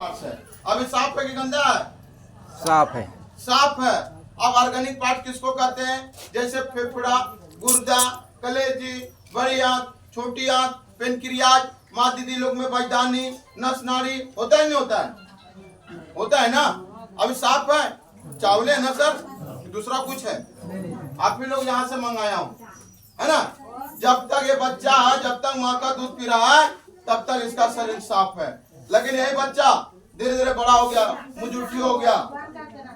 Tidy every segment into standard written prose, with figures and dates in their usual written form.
है। अभी साफ है कि गंदा है? साफ है। साफ है। अब ऑर्गेनिक पार्ट किसको कहते हैं? जैसे फेफड़ा, गुर्दा, कलेजी, बड़ी आंत, छोटी आंत, पेनक्रियाज, माँ दीदी लोग में बजदानी, नस नाड़ी होता है नहीं होता है? होता है ना। अभी साफ है। चावल है ना सर, दूसरा कुछ है? आप ही लोग यहाँ से मंगाया हूँ, है ना। जब तक ये बच्चा है, जब तक माँ का दूध पी रहा है, तब तक इसका शरीर साफ है। लेकिन यही बच्चा धीरे धीरे बड़ा हो गया, मुजुट्ठी हो गया,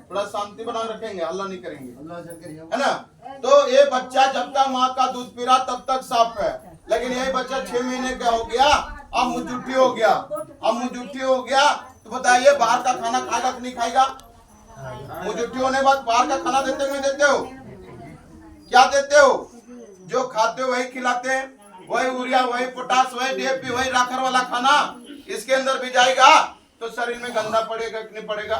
थोड़ा शांति बना रखेंगे, हल्ला नहीं करेंगे, है ना। तो ये बच्चा जब तक माँ का दूध पी रहा तब तक साफ है। लेकिन यही बच्चा 6 महीने का हो गया, अब मुजुट्ठी हो गया। अब मुजुट्ठी हो गया तो बताइए बाहर का खाना खाएगा कि नहीं खाएगा? मुजुट्ठी होने के बाद बाहर का खाना देते हो नहीं देते हो? क्या देते हो? जो खाते हो वही खिलाते हैं, वही यूरिया, वही पोटास, वही डीएपी, वही राखर वाला खाना इसके अंदर भी जाएगा तो शरीर में गंदा पड़ेगा कि नहीं पड़ेगा?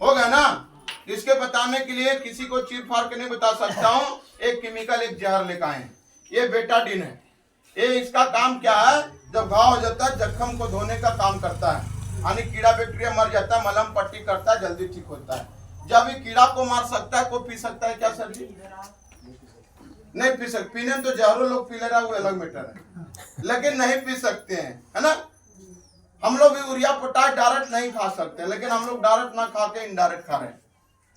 होगा ना। इसके बताने के लिए किसी को चीर फाड़ के नहीं बता सकता हूँ। एक केमिकल, एक जहर लेकर आए, ये बेटाडीन है। ये इसका काम क्या है? जब घाव हो जाता है, जख्म को धोने का काम करता है, यानी कीड़ा बैक्टीरिया मर जाता है, मलहम पट्टी करता है, जल्दी ठीक होता है। जब ये कीड़ा को मार सकता है, कोई पी सकता है क्या सर जी? नहीं पी सकते। पीने तो जहरों लोग पी ले रहा है, वो अलग मैटर है, लेकिन नहीं पी सकते हैं, है ना। हम लोग भी यूरिया पोटाश डायरेक्ट नहीं खा सकते, लेकिन हम लोग डायरेक्ट ना खा के इनडायरेक्ट खा रहे हैं,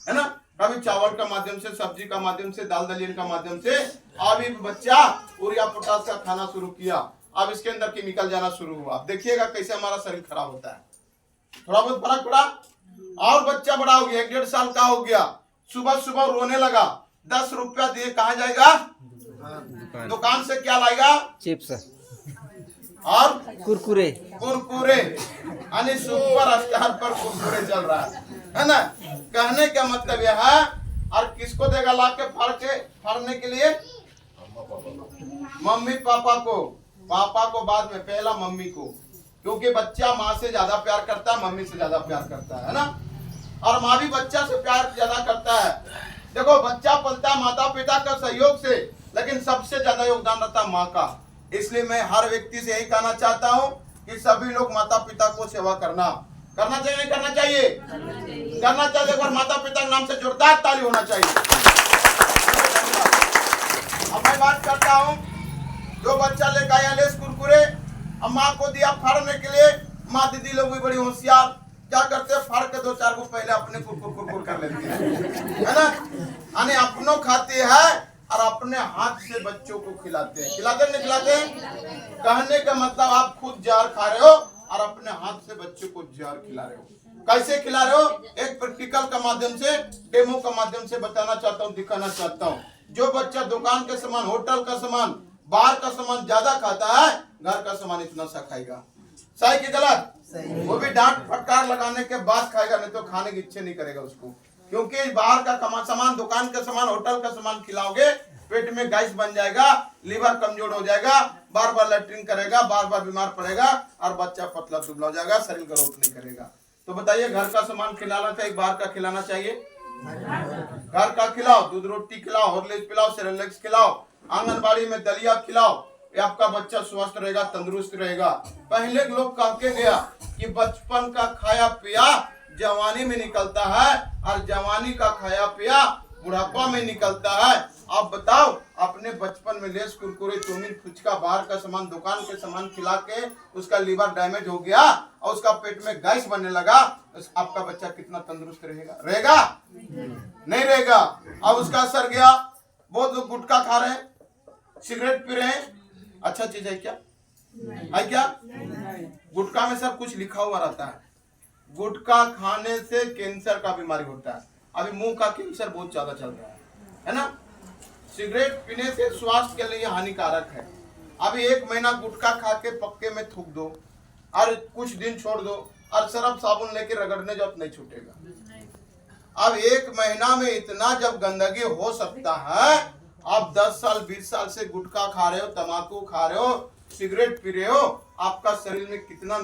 है ना। कभी चावल का माध्यम से, सब्जी का माध्यम से, दाल दलियन का माध्यम से। अभी बच्चा यूरिया पोटाश का खाना शुरू किया, अब इसके अंदर केमिकल जाना शुरू हुआ। अब देखिएगा कैसे हमारा शरीर खराब होता है। थोड़ा बहुत फर्क पड़ा। और बच्चा बड़ा हो गया, 1-1.5 साल का हो गया, सुबह सुबह रोने लगा, 10 रुपया दिए कहाँ जाएगा? दुकान से क्या लाएगा? चिप्स और कुरकुरे। कुरकुरे, यानी सुपर स्टार पर कुरकुरे चल रहा है ना। कहने का मतलब यह है। और किसको देगा ला के फाड़ने के लिए? मम्मी पापा को। पापा को बाद में, पहला मम्मी को, क्योंकि बच्चा माँ से ज्यादा प्यार करता है, मम्मी से ज्यादा प्यार करता है ना। और माँ भी बच्चा से प्यार ज्यादा करता है। देखो बच्चा पलता है माता पिता का सहयोग से, लेकिन सबसे ज्यादा योगदान रहता है माँ का। इसलिए मैं हर व्यक्ति से यही कहना चाहता हूँ कि सभी लोग माता पिता को सेवा करना चाहिए, नहीं करना चाहिए? करना चाहिए। एक बार माता पिता के नाम से जोरदार ताली होना चाहिए। अब मैं बात करता हूँ, जो बच्चा लेकर आया लेस कुरकुरे, अब माँ को दिया फाड़ने के लिए। माँ दीदी लोग भी बड़ी होशियार, क्या करते हैं? फाड़ के 2-4 को पहले अपने कुरकुर कर लेते हैं, है ना। यानी अपनों खाते हैं और अपने हाथ से बच्चों को खिलाते हैं। खिलाते नहीं खिलाते? कहने का मतलब आप खुद जहर खा रहे हो और अपने हाथ से बच्चों को जहर खिला रहे हो। कैसे खिला रहे हो? एक प्रैक्टिकल का माध्यम से, डेमो का माध्यम से बताना चाहता हूँ, दिखाना चाहता हूँ। जो बच्चा दुकान के सामान, होटल का सामान, बाहर का सामान ज्यादा खाता है, घर का सामान इतना सा खाएगा। सही कि गलत? वो भी डांट फटकार लगाने के बाद खाएगा, नहीं तो खाने की इच्छा नहीं करेगा उसको। क्योंकि बाहर का सामान, दुकान का सामान, होटल का सामान खिलाओगे, पेट में गैस बन जाएगा, लीवर कमजोर हो जाएगा, बार बार लैट्रिन करेगा, बार बार बीमार पड़ेगा और बच्चा पतला दुबला हो जाएगा, शरीर ग्रोथ नहीं करेगा। तो बताइए घर का सामान खिलाना चाहिए, बाहर का खिलाना चाहिए? घर का खिलाओ, दूध रोटी खिलाओ, हॉर्लिक्स पिलाओ, सेरेलैक्स खिलाओ, आंगनबाड़ी में दलिया खिलाओ, ये आपका बच्चा स्वस्थ रहेगा, तंदुरुस्त रहेगा। पहले लोग कह के गया कि बचपन का खाया पिया जवानी में निकलता है और जवानी का खाया पिया बुढ़ापा में निकलता है। आप बताओ, अपने बचपन में लेस कुरकुरे, चौमिन, फुचका, बाहर का सामान, दुकान के सामान खिला के उसका लीवर डैमेज हो गया और उसका पेट में गैस बनने लगा, आपका बच्चा कितना तंदुरुस्त रहेगा? रहेगा? नहीं रहेगा। अब उसका असर गया। बहुत लोग गुटखा खा रहे हैं, सिगरेट पी रहे हैं। अच्छा चीज है क्या? है क्या? गुटखा में सब कुछ लिखा हुआ रहता है। गुटखा खाने से कैंसर का बीमारी होता है। अभी मुंह का कैंसर बहुत ज्यादा चल रहा है ना। सिगरेट पीने से स्वास्थ्य के लिए हानिकारक है। अभी 1 महीना गुटखा खा के पक्के में थूक दो और कुछ दिन छोड़ दो और सरफ साबुन लेके रगड़ने जाओ, नहीं छूटेगा। अब 1 महीना में इतना जब गंदगी हो सकता है, आप 10 साल 20 साल से गुटखा खा रहे हो, तंबाकू खा रहे हो, सिगरेट पी रहे हो, आपका शरीर में कितना